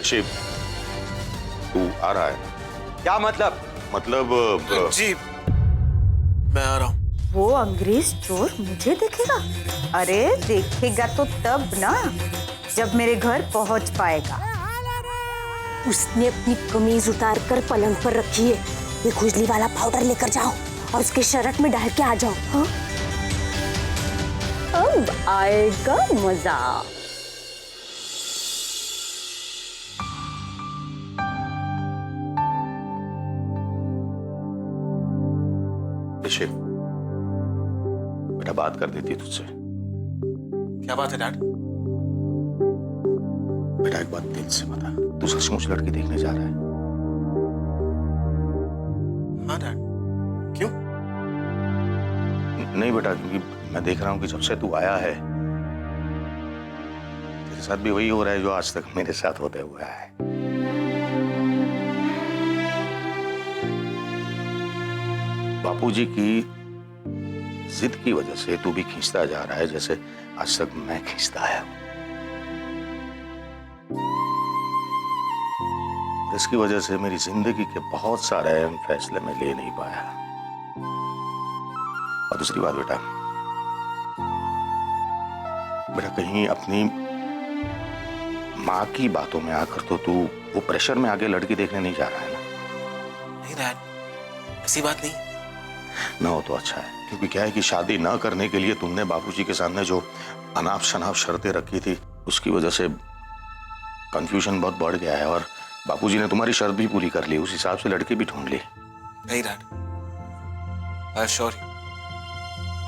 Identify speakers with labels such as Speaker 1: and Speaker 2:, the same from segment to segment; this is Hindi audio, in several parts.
Speaker 1: शिव, तू आ रहा है?
Speaker 2: क्या मतलब?
Speaker 1: मतलब
Speaker 3: जी मैं आ रहा हूँ।
Speaker 4: वो अंग्रेज चोर मुझे देखेगा? अरे देखेगा तो तब ना, जब मेरे घर पहुंच पाएगा।
Speaker 5: उसने अपनी कमीज उतार कर पलंग पर रखी है। ये खुजली वाला पाउडर लेकर जाओ और उसके शर्ट में डाल के आ जाओ। हाँ?
Speaker 4: अब आएगा मजा।
Speaker 1: शिव, बेटा बात कर देती तुझसे।
Speaker 3: क्या बात है डैड?
Speaker 1: बेटा एक बात दिल से बता, तू सचमुच लड़की देखने जा रहा है?
Speaker 3: हाँ डैड। क्यों?
Speaker 1: नहीं बेटा, क्योंकि मैं देख रहा हूँ कि जब से तू आया है तेरे साथ भी वही हो रहा है जो आज तक मेरे साथ होते हुआ है। बापूजी की जिद की वजह से तू भी खींचता जा रहा है, जैसे आज तक मैं खींचता आया हूं। इसकी वजह से मेरी जिंदगी के बहुत सारे अहम फैसले मैं ले नहीं पाया। और दूसरी बात बेटा, कहीं अपनी माँ की बातों में आकर तो तू वो प्रेशर में आगे लड़की देखने नहीं जा रहा है ना?
Speaker 3: नहीं डैड, ऐसी बात नहीं।
Speaker 1: ना हो तो अच्छा है, क्योंकि क्या है कि शादी ना करने के लिए तुमने बापूजी के सामने जो अनाप शनाप शर्तें रखी थी, उसकी वजह से कंफ्यूजन बहुत बढ़ गया है और बापूजी ने तुम्हारी शर्त भी पूरी कर ली, उस हिसाब से लड़की भी ढूंढ ली।
Speaker 3: नहीं डैड, आई एश्योर यू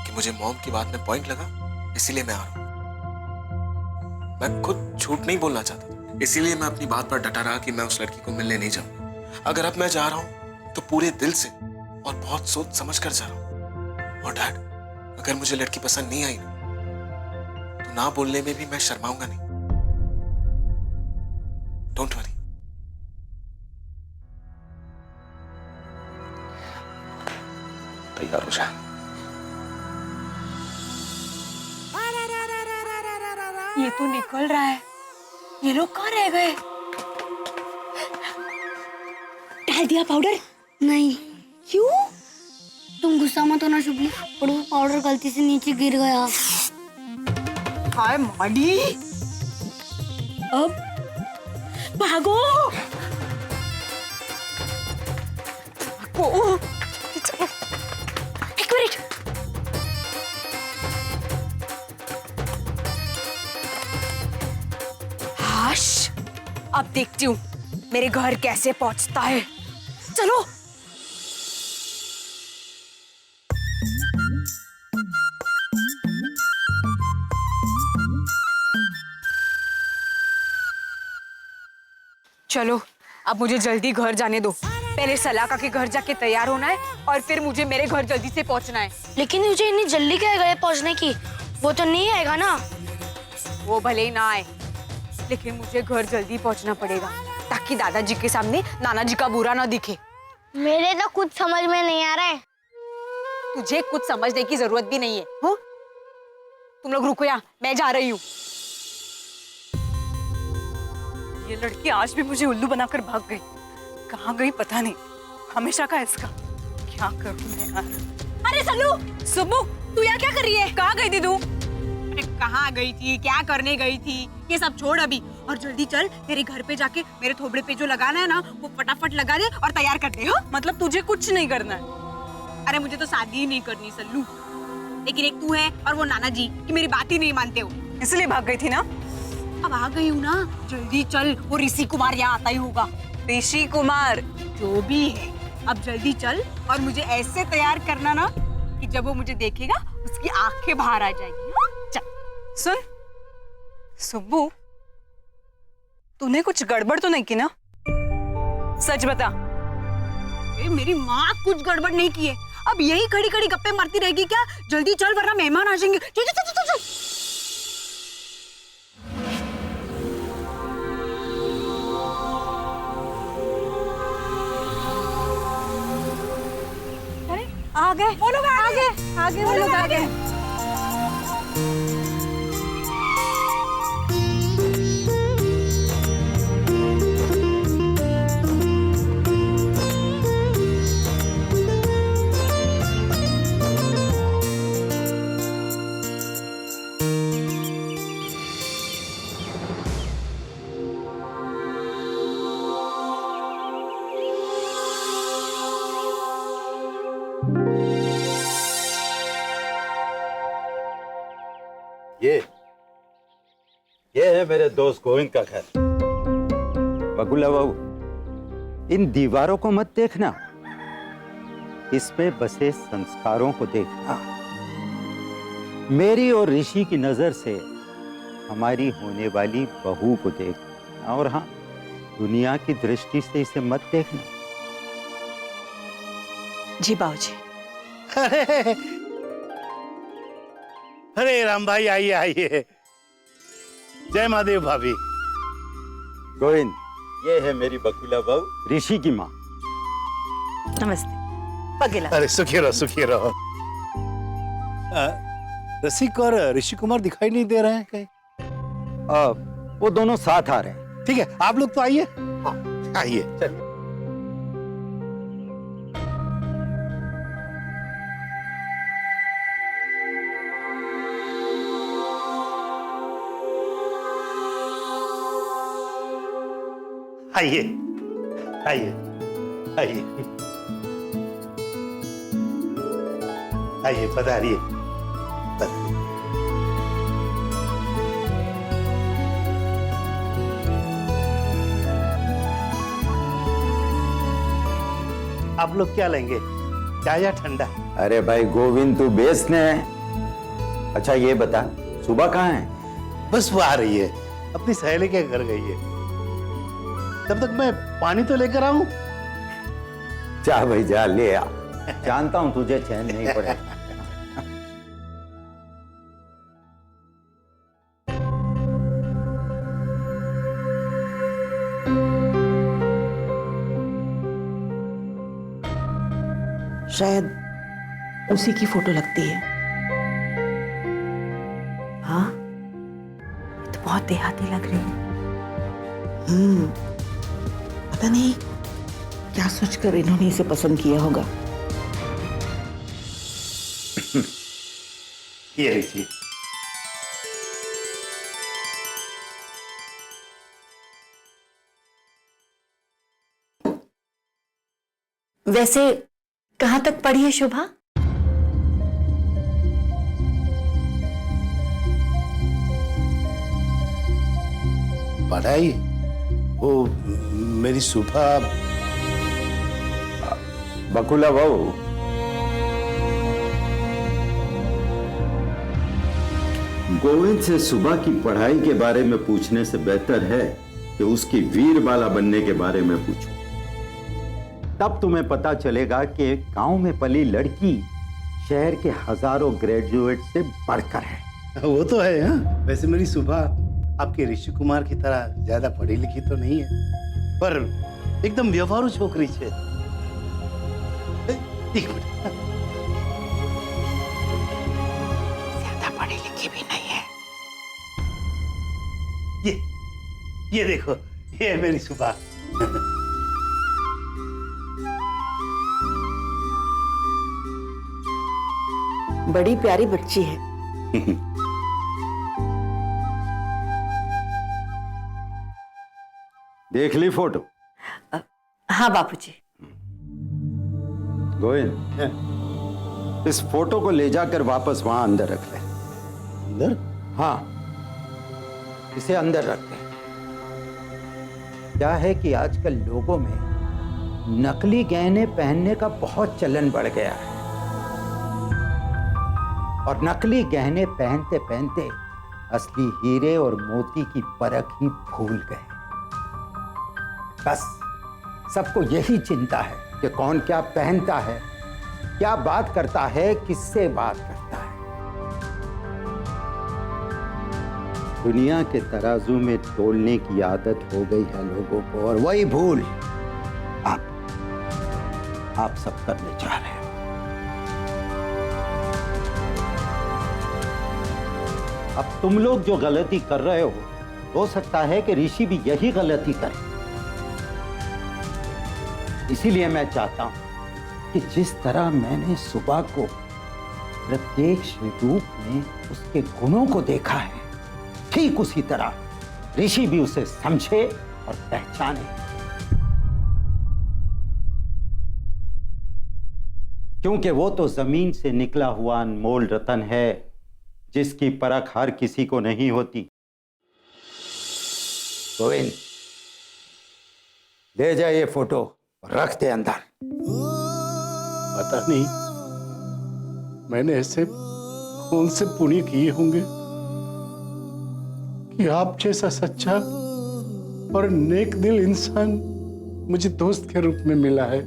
Speaker 3: कि मुझे मॉम की बात में पॉइंट लगा, इसीलिए मैं आ रहा हूं। मैं खुद झूठ नहीं बोलना चाहता, इसीलिए मैं अपनी बात पर डटा रहा कि मैं उस लड़की को मिलने नहीं जाऊंगा। अगर अब मैं जा रहा हूं तो पूरे दिल से और बहुत सोच समझ कर जा रहा हूं। और डैड, अगर मुझे लड़की पसंद नहीं आई ना, तो ना बोलने में भी मैं शर्माऊंगा नहीं। Don't worry.
Speaker 1: तैयार हो जा।
Speaker 5: ये तो निकल रहा है, ये लोग कहाँ रह गए? डाल दिया पाउडर?
Speaker 6: नहीं,
Speaker 5: क्यों?
Speaker 6: तुम गुस्सा मत होना शुभली, और वो पाउडर गलती से नीचे गिर गया।
Speaker 4: हाय माडी,
Speaker 5: अब भागो। एक मिनट। हाश, अब देखती हूँ मेरे घर कैसे पहुंचता है। चलो। चलो, अब मुझे जल्दी घर जाने दो। पहले सलाका के घर जाके तैयार होना है और फिर मुझे मेरे घर जल्दी से पहुंचना है।
Speaker 6: लेकिन मुझे इतनी जल्दी क्या है पहुंचने की? वो तो नहीं आएगा ना।
Speaker 5: वो भले ही ना आए, लेकिन मुझे घर जल्दी पहुंचना पड़ेगा ताकि दादाजी के सामने नाना जी का बुरा ना दिखे।
Speaker 6: मेरे तो कुछ समझ में नहीं आ रहा है।
Speaker 5: तुझे कुछ समझने की जरूरत भी नहीं है। हो? तुम लोग रुको यहाँ, मैं जा रही हूँ। ये लड़की आज भी मुझे उल्लू बनाकर भाग गई। कहाँ गई पता नहीं, हमेशा का इसका। क्या करूँ मैं यार? अरे सल्लू, सुब्बू, तू यहाँ क्या कर रही है? कहाँ गई थी तू?
Speaker 4: अरे कहाँ गई थी, क्या करने गई थी, ये सब छोड़ अभी और जल्दी चल। तेरे घर पे जाके मेरे थोबड़े पे जो लगाना है ना, वो फटाफट लगा दे और तैयार कर दे। हो?
Speaker 5: मतलब तुझे कुछ नहीं करना है?
Speaker 4: अरे मुझे तो शादी ही नहीं करनी सल्लू, लेकिन एक तू है और वो नाना जी की मेरी बात ही नहीं मानते हो,
Speaker 5: इसलिए भाग गई थी ना?
Speaker 4: अब आ गई हूँ ना, जल्दी चल। वो ऋषि कुमार यहाँ आता ही होगा।
Speaker 5: ऋषि कुमार
Speaker 4: जो भी है, अब जल्दी चल और मुझे ऐसे तैयार करना ना कि जब वो मुझे देखेगा उसकी आंखें बाहर आ जाएगी। चल।
Speaker 5: सुन सुब्बू, तूने कुछ गड़बड़ तो नहीं की ना? सच बता।
Speaker 4: मेरी माँ कुछ गड़बड़ नहीं की है। अब यही खड़ी खड़ी गप्पे मारती रहेगी क्या? जल्दी चल वरना मेहमान आ जाएंगे। चल चल चल चल।
Speaker 5: आ गए वो लोग, आगे वो लोग आ गए।
Speaker 2: ये है मेरे दोस्त गोविंद का घर। बकुला बाबू, इन दीवारों को मत देखना, इसमें बसे संस्कारों को देखना। मेरी और ऋषि की नजर से हमारी होने वाली बहू को देखना, और हाँ, दुनिया की दृष्टि से इसे मत देखना।
Speaker 7: जी बाबूजी।
Speaker 8: अरे अरे राम भाई, आइए आइए। जय महादेव भाभी।
Speaker 2: गोविंद, ये है मेरी बकुला बहू, ऋषि की माँ।
Speaker 7: नमस्ते। पगेला।
Speaker 8: अरे सुखी रहो, सुखी रहो। रसिक और ऋषि कुमार दिखाई नहीं दे रहे हैं कहीं?
Speaker 2: वो दोनों साथ आ रहे हैं।
Speaker 8: ठीक है, आप लोग तो आइए। आइए। चल। आइए आइए आइए आइए, पधारिए। आप लोग क्या लेंगे, चाय या ठंडा?
Speaker 2: अरे भाई गोविंद, तू बेचने है। अच्छा ये बता, सुबह कहाँ है?
Speaker 8: बस वो आ रही है, अपनी सहेली के घर गई है। तब तक मैं पानी तो लेकर आऊं।
Speaker 2: जा भाई जा, ले आ। जानता हूं तुझे चैन नहीं पड़ेगा।
Speaker 7: शायद उसी की फोटो लगती है। हाँ, ये तो बहुत देहाती लग रही है। पता नहीं क्या सोचकर इन्होंने इसे पसंद किया होगा।
Speaker 8: ये लीजिए।
Speaker 7: वैसे कहाँ तक पढ़ी है शोभा?
Speaker 8: पढ़ाई? वो मेरी सुबह।
Speaker 2: बकुला बहू, गोविंद से सुबह की पढ़ाई के बारे में पूछने से बेहतर है कि उसकी वीरबाला बनने के बारे में पूछो। तब तुम्हें पता चलेगा कि गांव में पली लड़की शहर के हजारों ग्रेजुएट से बढ़कर है।
Speaker 8: वो तो है। हाँ, वैसे मेरी सुबह आपके ऋषि कुमार की तरह ज्यादा पढ़ी लिखी तो नहीं है, पर एकदम व्यवहारू छोकरी छे। एक मिनट।
Speaker 7: ज्यादा पढ़ी लिखी भी नहीं है।
Speaker 8: ये देखो, ये है मेरी सुबह।
Speaker 7: बड़ी प्यारी बच्ची है।
Speaker 2: देख ली फोटो?
Speaker 7: हाँ बापूजी।
Speaker 2: गोविंद, इस फोटो को ले जाकर वापस वहां अंदर रख ले।
Speaker 8: अंदर?
Speaker 2: हाँ, इसे अंदर रख ले। क्या है कि आजकल लोगों में नकली गहने पहनने का बहुत चलन बढ़ गया है, और नकली गहने पहनते पहनते असली हीरे और मोती की परख ही भूल गए। बस सबको यही चिंता है कि कौन क्या पहनता है, क्या बात करता है, किससे बात करता है। दुनिया के तराजू में तोलने की आदत हो गई है लोगों को, और वही भूल आप सब करने जा रहे हो। अब तुम लोग जो गलती कर रहे हो सकता है कि ऋषि भी यही गलती करे। इसीलिए मैं चाहता हूं कि जिस तरह मैंने सुबह को प्रत्यक्ष रूप में उसके गुणों को देखा है, ठीक उसी तरह ऋषि भी उसे समझे और पहचाने। क्योंकि वो तो जमीन से निकला हुआ अनमोल रतन है जिसकी परख हर किसी को नहीं होती। गोविंद, ले जा ये फोटो, रख दे अंदर।
Speaker 8: पता नहीं मैंने ऐसे कौन से पुण्य किए होंगे कि आप जैसा सच्चा और नेक दिल इंसान मुझे दोस्त के रूप में मिला है।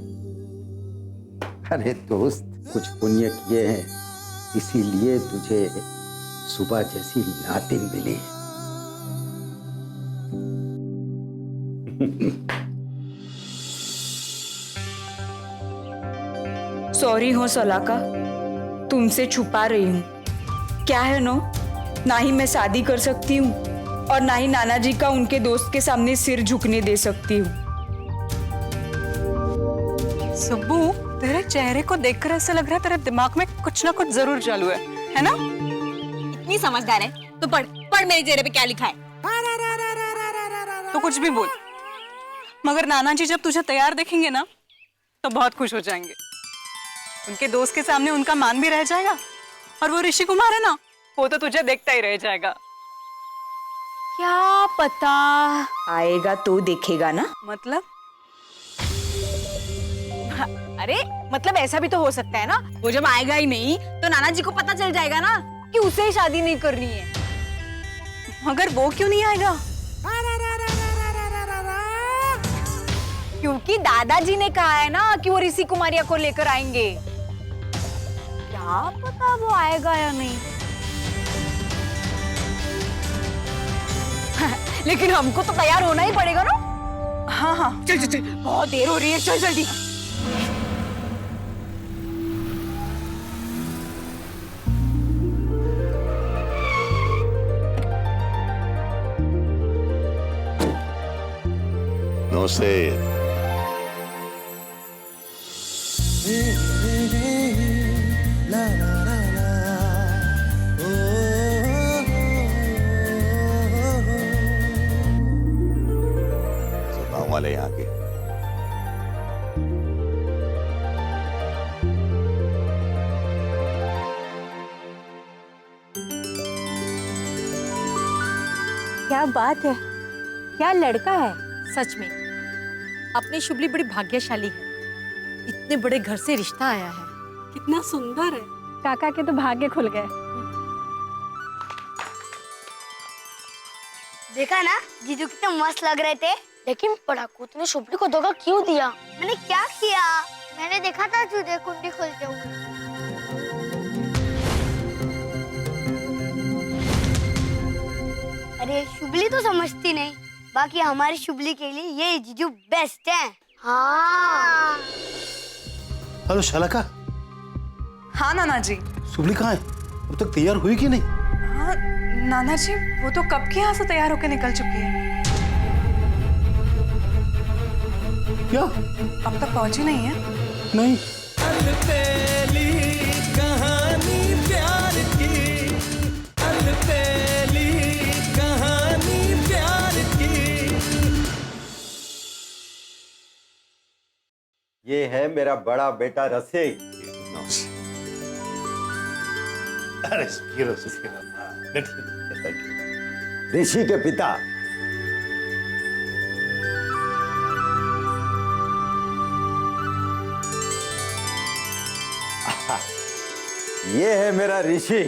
Speaker 2: अरे दोस्त, कुछ पुण्य किए हैं, इसीलिए तुझे सुबह जैसी नातिन मिली।
Speaker 5: सॉरी हो सलाका, तुमसे छुपा रही हूँ। क्या है नो, ना ही मैं शादी कर सकती हूँ और ना ही नाना जी का उनके दोस्त के सामने सिर झुकने दे सकती हूँ।
Speaker 9: सुब्बू, तेरे चेहरे को देखकर ऐसा लग रहा है तेरे दिमाग में कुछ ना कुछ जरूर चालू है ना?
Speaker 4: इतनी समझदार है तो पढ़ पढ़ मेरे चेहरे पे क्या लिखा है।
Speaker 9: तो कुछ भी बोल, मगर नाना जी जब तुझे तैयार देखेंगे ना तो बहुत खुश हो जाएंगे। उनके दोस्त के सामने उनका मान भी रह जाएगा और वो ऋषि कुमार है ना, वो तो तुझे देखता ही रह जाएगा।
Speaker 5: क्या पता, आएगा तो देखेगा ना।
Speaker 9: मतलब?
Speaker 4: अरे मतलब ऐसा भी तो हो सकता है ना, वो जब आएगा ही नहीं तो नाना जी को पता चल जाएगा ना कि उसे ही शादी नहीं करनी है।
Speaker 9: मगर वो क्यों नहीं आएगा?
Speaker 4: क्योंकि दादाजी ने कहा है ना कि वो ऋषि कुमारिया को लेकर आएंगे। क्या पता वो आएगा या नहीं। लेकिन हमको तो तैयार होना ही पड़ेगा ना।
Speaker 9: हाँ हाँ,
Speaker 4: चल चल चल, बहुत देर हो रही है, चल जल्दी।
Speaker 1: नमस्ते। गाँव वाले यहाँ के
Speaker 4: क्या बात है, क्या लड़का है। सच में अपनी शुभली बड़ी भाग्यशाली है, इतने बड़े घर से रिश्ता आया है।
Speaker 9: कितना सुंदर है।
Speaker 4: काका के तो भाग्य खुल गए।
Speaker 6: देखा ना जीजू कितने मस्त लग रहे थे। लेकिन पढ़ाकू ने शुभली को धोखा क्यों दिया? मैंने क्या किया? मैंने देखा था तुझे कुंडी खोलते हुए। अरे शुभली तो समझती नहीं, बाकी हमारी शुभली के लिए ये जीजू बेस्ट है। हाँ।
Speaker 8: हेलो शालका,
Speaker 9: हाँ नाना जी।
Speaker 8: शुभली कहाँ है? अब तक तैयार हुई कि नहीं?
Speaker 9: हाँ नाना जी, वो तो कब के यहाँ से तैयार होकर निकल चुकी है।
Speaker 8: क्या?
Speaker 9: अब तक पहुंची नहीं है?
Speaker 8: नहीं।
Speaker 2: ये है मेरा बड़ा बेटा रसिक,
Speaker 8: अरे सुखी बैठिए।
Speaker 2: ऋषि के पिता। ये है मेरा ऋषि।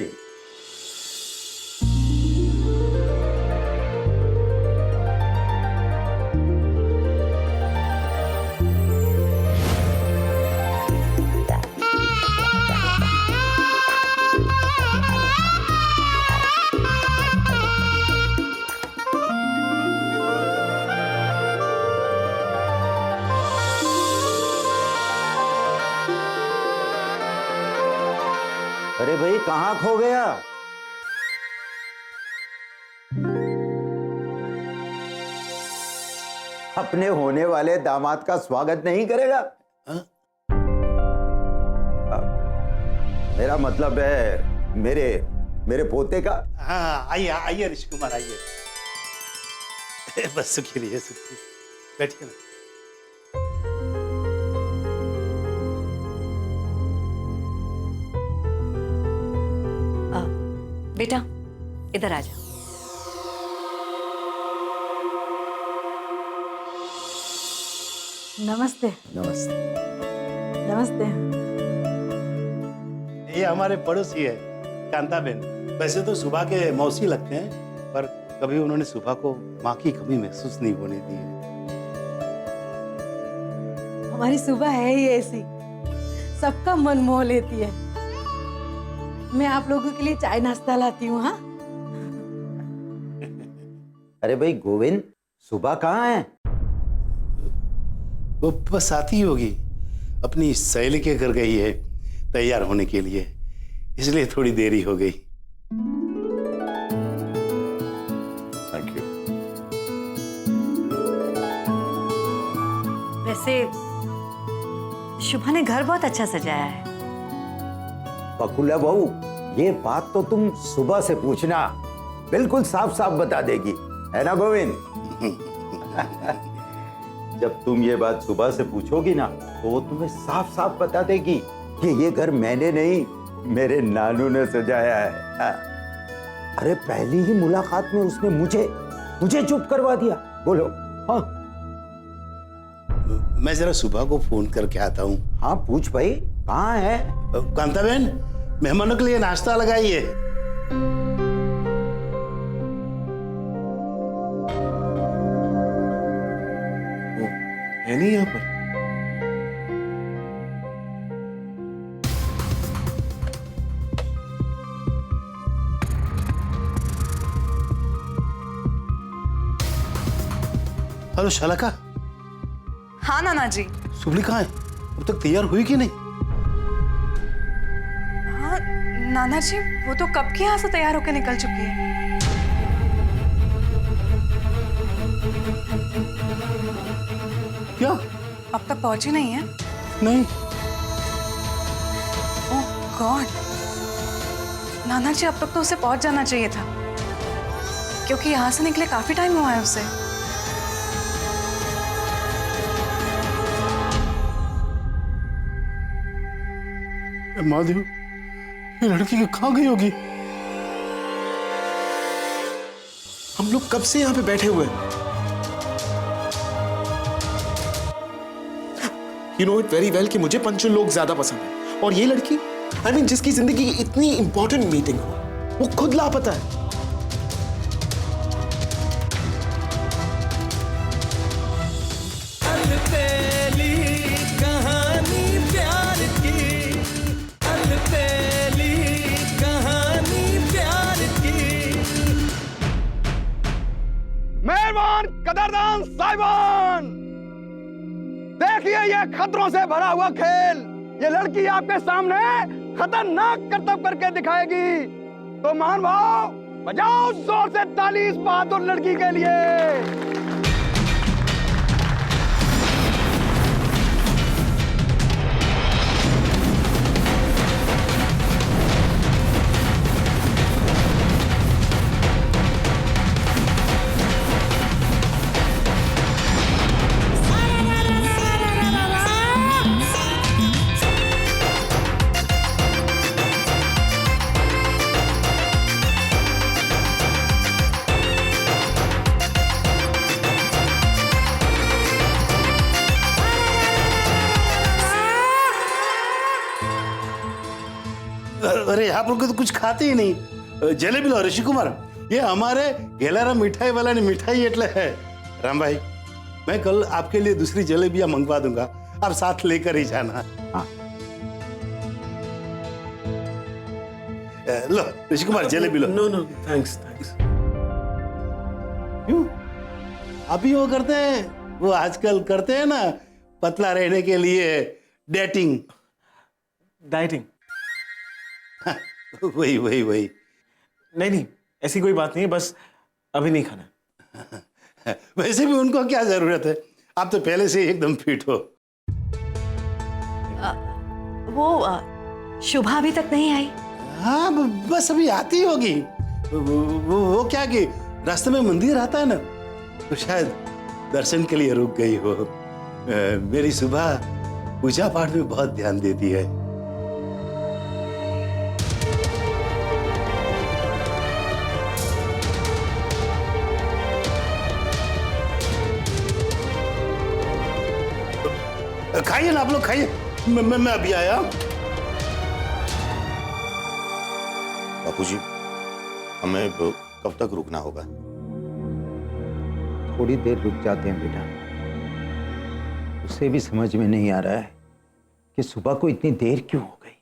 Speaker 2: अरे भाई, कहाँ खो गया? अपने होने वाले दामाद का स्वागत नहीं करेगा? मेरा मतलब है मेरे पोते का।
Speaker 8: हाँ आइए आइए ऋषि कुमार आइए। बस सुखी रहिए, सुखी बैठिए ना।
Speaker 4: बेटा इधर आ जा।
Speaker 7: नमस्ते।
Speaker 2: नमस्ते।
Speaker 7: नमस्ते।
Speaker 8: ये हमारे पड़ोसी है कांताबेन। वैसे तो सुबह के मौसी लगते हैं, पर कभी उन्होंने सुबह को माँ की कमी महसूस नहीं होने दी है।
Speaker 7: हमारी सुबह है ही ऐसी, सबका मन मोह लेती है। मैं आप लोगों के लिए चाय नाश्ता लाती हूँ। हाँ,
Speaker 2: अरे भाई गोविंद, सुबह कहाँ है?
Speaker 8: वो बस आती होगी, अपनी सहेली के घर गई है तैयार होने के लिए, इसलिए थोड़ी देरी हो गई।
Speaker 1: Thank you.
Speaker 4: वैसे शुभा ने घर बहुत अच्छा सजाया है।
Speaker 2: बकुला बहू, ये बात तो तुम सुबह से पूछना, बिल्कुल साफ साफ बता देगी, है ना गोविंद? जब तुम ये बात सुबह से पूछोगी ना, तो वो तुम्हें साफ साफ बता देगी कि ये घर मैंने नहीं, मेरे नानू ने सजाया है। हाँ। अरे पहली ही मुलाकात में उसने मुझे चुप करवा दिया। बोलो। हाँ
Speaker 8: मैं जरा सुबह को फोन करके आता हूँ।
Speaker 2: हाँ, पूछ भाई, कहाँ है?
Speaker 8: कांताबेन, मेहमानों के लिए नाश्ता लगाइए।
Speaker 3: है नहीं यहाँ पर।
Speaker 8: हेलो शालका।
Speaker 9: हाँ नाना जी।
Speaker 8: सुबली कहाँ है? अब तक तैयार हुई कि नहीं?
Speaker 9: हाँ नाना जी, वो तो कब की यहाँ से तैयार होकर निकल चुकी है।
Speaker 8: क्या?
Speaker 9: अब तक पहुंची नहीं है?
Speaker 8: नहीं।
Speaker 9: ओह गॉड, नाना जी अब तक तो उसे पहुंच जाना चाहिए था, क्योंकि यहाँ से निकले काफी टाइम हुआ है उसे।
Speaker 8: महादेव, ये लड़की कहाँ गई होगी?
Speaker 3: हम लोग कब से यहाँ पे बैठे हुए हैं? You know it very well कि मुझे पंचुल लोग ज्यादा पसंद है, और ये लड़की I mean, जिसकी जिंदगी की इतनी इंपॉर्टेंट मीटिंग हो, वो खुद लापता है।
Speaker 10: मेहरबान कदरदान साहिबान, देखिए ये खतरों से भरा हुआ खेल, ये लड़की आपके सामने खतरनाक करतब करके दिखाएगी। तो महान भाव, बजाओ जोर से ताली इस बहादुर लड़की के लिए।
Speaker 8: अरे आप लोग तो कुछ खाते ही नहीं। जलेबी लो ऋषि कुमार, ये हमारे गेलाराम मिठाई वाला ने मिठाई एटले है। राम भाई, मैं कल आपके लिए दूसरी जलेबियां मंगवा दूंगा, आप साथ लेकर ही जाना।
Speaker 2: हाँ।
Speaker 8: लो ऋषि कुमार, जलेबी लो।
Speaker 3: No no thanks thanks.
Speaker 8: क्यों? अभी वो करते हैं, वो आजकल करते हैं ना पतला रहने के लिए डेटिंग।
Speaker 3: डाइटिंग?
Speaker 8: वही वही वही।
Speaker 3: नहीं नहीं, ऐसी कोई बात नहीं है, बस अभी नहीं खाना।
Speaker 8: वैसे भी उनको क्या जरूरत है, आप तो पहले से ही एकदम फिट हो।
Speaker 4: शुभा अभी तक नहीं आई?
Speaker 8: हाँ बस अभी आती होगी। वो क्या कि रास्ते में मंदिर आता है ना, तो शायद दर्शन के लिए रुक गई हो। मेरी सुबह पूजा पाठ में बहुत ध्यान देती है। खाइए ना आप लोग, खाइए। मैं अभी आया।
Speaker 1: बापूजी, हमें कब तक रुकना होगा?
Speaker 2: थोड़ी देर रुक जाते हैं बेटा। उसे भी समझ में नहीं आ रहा है कि सुबह को इतनी देर क्यों हो गई।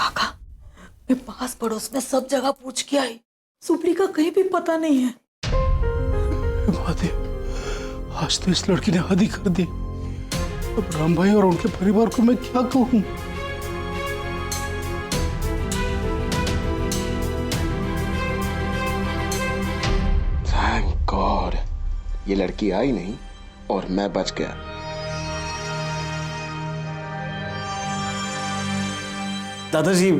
Speaker 7: काका, मैं पास पड़ोस में सब जगह पूछ के आई, सुपली का कहीं भी पता नहीं है।
Speaker 8: महादेव, आज तो इस लड़की ने हद ही कर दी। अब राम भाई और उनके परिवार को मैं क्या कहूं?
Speaker 3: थैंक गॉड, ये लड़की आई नहीं और मैं बच गया। दादाजी,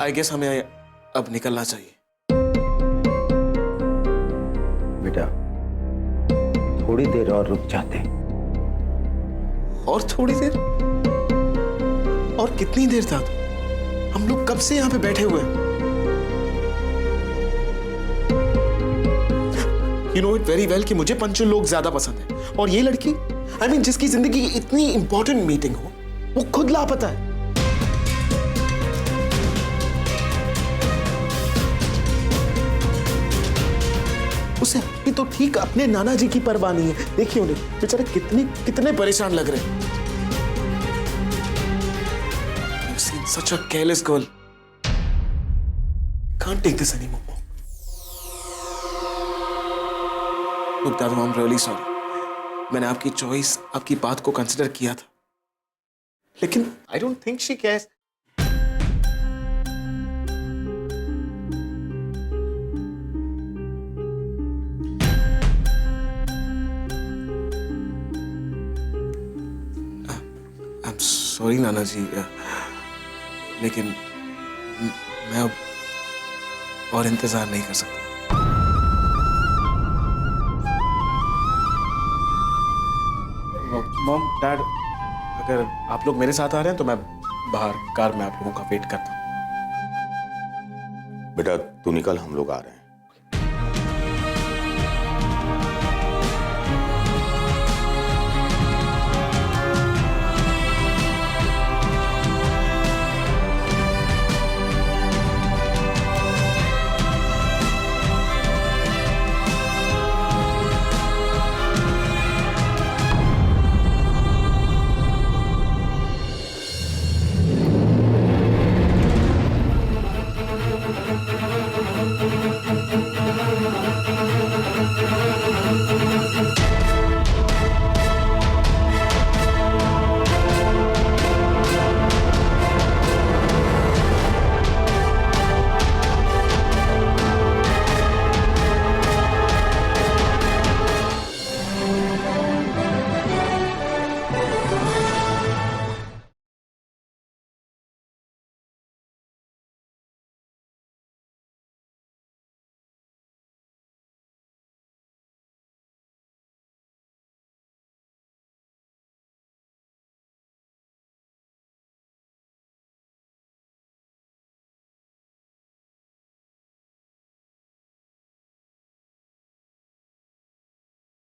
Speaker 3: आई गेस हमें अब निकलना चाहिए।
Speaker 2: बेटा, थोड़ी देर और रुक जाते हैं।
Speaker 3: और थोड़ी देर? और कितनी देर तक? हम लोग कब से यहां पे बैठे हुए हैं? You know it very well कि मुझे पंचुल लोग ज्यादा पसंद है, और ये लड़की, I mean, जिसकी जिंदगी की इतनी इंपॉर्टेंट मीटिंग हो, वो खुद लापता है। उसे अभी तो ठीक अपने नाना जी की परवाह नहीं है। देखिए उन्हें बेचारे कितने परेशान लग रहे हैं। I've seen such a careless girl. Can't take this anymore. Look, Dadu, I'm really sorry. मैंने आपकी चॉइस, आपकी बात को कंसिडर किया था, लेकिन I don't think she cares. I'm sorry, नाना जी, लेकिन मैं अब और इंतजार नहीं कर सकता। मॉम, डैड, अगर आप लोग मेरे साथ आ रहे हैं तो मैं बाहर कार में आप लोगों का वेट करता हूँ।
Speaker 1: बेटा तू निकल, हम लोग आ रहे हैं।